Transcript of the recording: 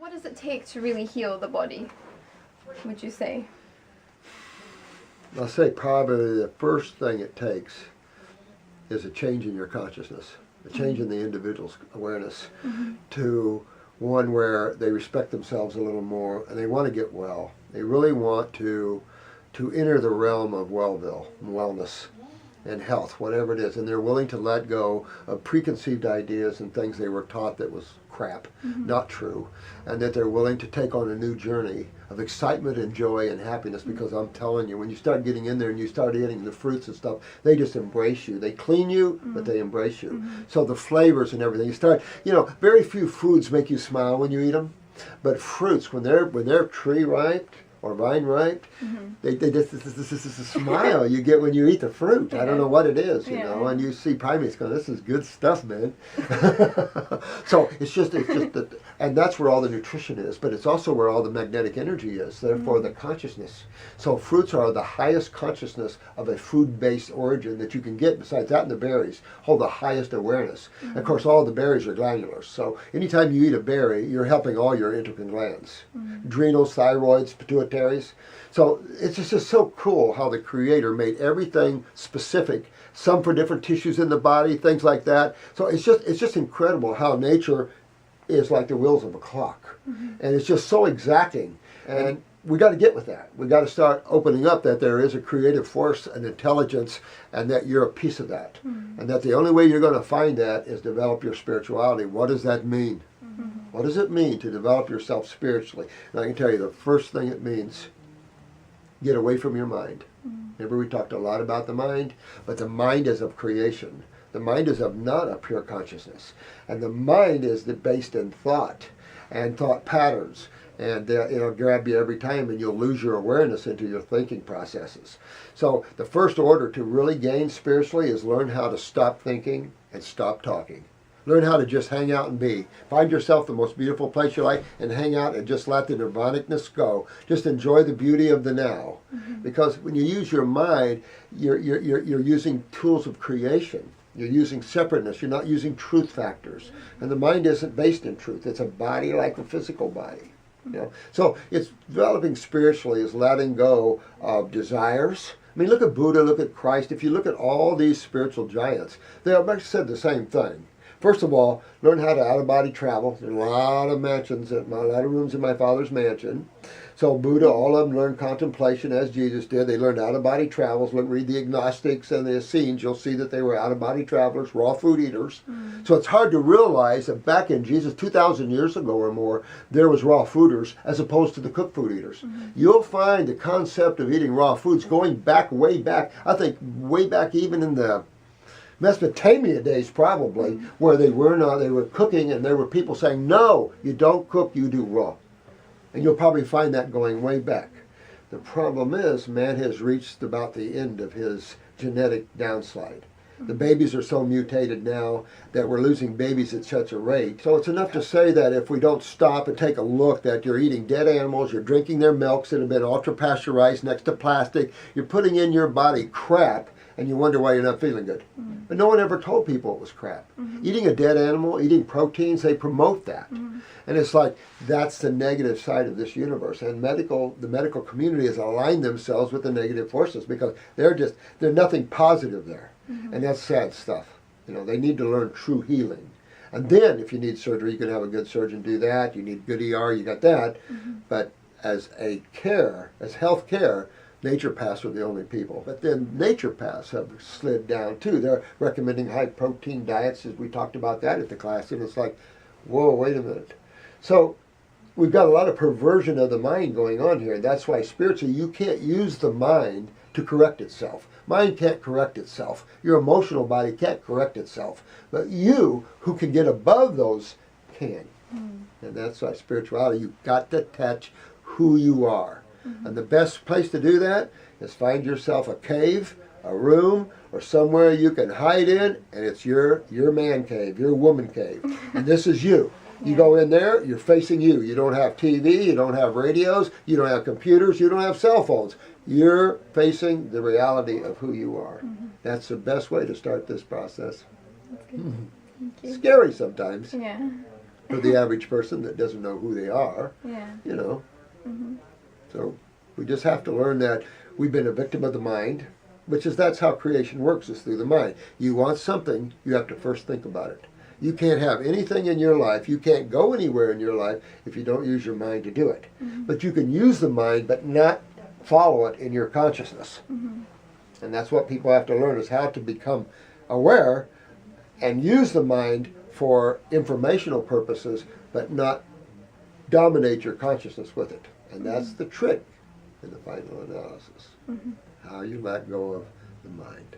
What does it take to really heal the body, would you say? I'll say probably the first thing it takes is a change in your consciousness, a change in the individual's awareness to one where they respect themselves a little more and they want to get well. They really want to enter the realm of wellness and health, whatever it is, and they're willing to let go of preconceived ideas and things they were taught that was crap, not true, and that they're willing to take on a new journey of excitement and joy and happiness, because I'm telling you, when you start getting in there and you start eating the fruits and stuff, they just embrace you. They clean you, but they embrace you. So the flavors and everything, you start, very few foods make you smile when you eat them, but fruits, when they're tree ripe, or vine ripe, they just this is a smile you get when you eat the fruit. I don't know what it is, and you see primates going, this is good stuff, man. So it's just that, and that's where all the nutrition is, but it's also where all the magnetic energy is, therefore the consciousness. So fruits are the highest consciousness of a food-based origin that you can get. Besides that, and the berries hold the highest awareness. Of course, all the berries are glandular, so anytime you eat a berry, you're helping all your endocrine glands, adrenals, thyroids, pituitary. So it's just so cool how the Creator made everything specific, some for different tissues in the body, things like that. So it's just incredible how nature is like the wheels of a clock, and it's just so exacting. And we got to get with that. We got to start opening up that there is a creative force, an intelligence, and that you're a piece of that, and that the only way you're going to find that is develop your spirituality. What does that mean? What does it mean to develop yourself spiritually? And I can tell you the first thing it means, get away from your mind. Remember, we talked a lot about the mind, but the mind is of creation. The mind is of not a pure consciousness. And the mind is based in thought and thought patterns. And it'll grab you every time, and you'll lose your awareness into your thinking processes. So the first order to really gain spiritually is learn how to stop thinking and stop talking. Learn how to just hang out and be. Find yourself the most beautiful place you like and hang out and just let the nirvanicness go. Just enjoy the beauty of the now. Because when you use your mind, you're using tools of creation. You're using separateness. You're not using truth factors. And the mind isn't based in truth. It's a body like a physical body. So it's developing spiritually is letting go of desires. I mean, look at Buddha, look at Christ. If you look at all these spiritual giants, they have actually said the same thing. First of all, learn how to out-of-body travel. There are a lot of mansions, a lot of rooms in my Father's mansion. So Buddha, all of them learned contemplation as Jesus did. They learned out-of-body travels. Read the agnostics and the Essenes. You'll see that they were out-of-body travelers, raw food eaters. So it's hard to realize that back in Jesus, 2,000 years ago or more, there was raw fooders as opposed to the cooked food eaters. You'll find the concept of eating raw foods going back, way back, I think way back even in the Mesopotamia days probably, where they were cooking, and there were people saying, no, you don't cook, you do raw. And you'll probably find that going way back. The problem is, man has reached about the end of his genetic downslide. The babies are so mutated now that we're losing babies at such a rate. So it's enough to say that if we don't stop and take a look, that you're eating dead animals, you're drinking their milks that have been ultra-pasteurized next to plastic, you're putting in your body crap, and you wonder why you're not feeling good. But no one ever told people it was crap. Eating a dead animal, eating proteins, they promote that. And it's like, that's the negative side of this universe. And the medical community has aligned themselves with the negative forces because they're nothing positive there. And that's sad stuff. They need to learn true healing. And then if you need surgery, you can have a good surgeon do that. You need good ER, you got that. But as health care, naturopaths are the only people. But then naturopaths have slid down too. They're recommending high protein diets, as we talked about that at the class, and it's like, whoa, wait a minute. So we've got a lot of perversion of the mind going on here. That's why spiritually you can't use the mind to correct itself. Mind can't correct itself. Your emotional body can't correct itself. But you, who can get above those, can. And that's why spirituality, you've got to touch who you are. And the best place to do that is find yourself a cave, a room, or somewhere you can hide in, and it's your man cave, your woman cave. And this is you. You go in there, you're facing you. You don't have TV, you don't have radios, you don't have computers, you don't have cell phones. You're facing the reality of who you are. That's the best way to start this process. That's good. Thank you. Scary sometimes. Yeah. for the average person that doesn't know who they are, Yeah. you know. Mhm. So we just have to learn that we've been a victim of the mind, that's how creation works, is through the mind. You want something, you have to first think about it. You can't have anything in your life, you can't go anywhere in your life if you don't use your mind to do it. Mhm. But you can use the mind but not follow it in your consciousness. Mhm. And that's what people have to learn, is how to become aware and use the mind for informational purposes but not dominate your consciousness with it. And that's the trick in the final analysis. Mhm. How you let go of the mind.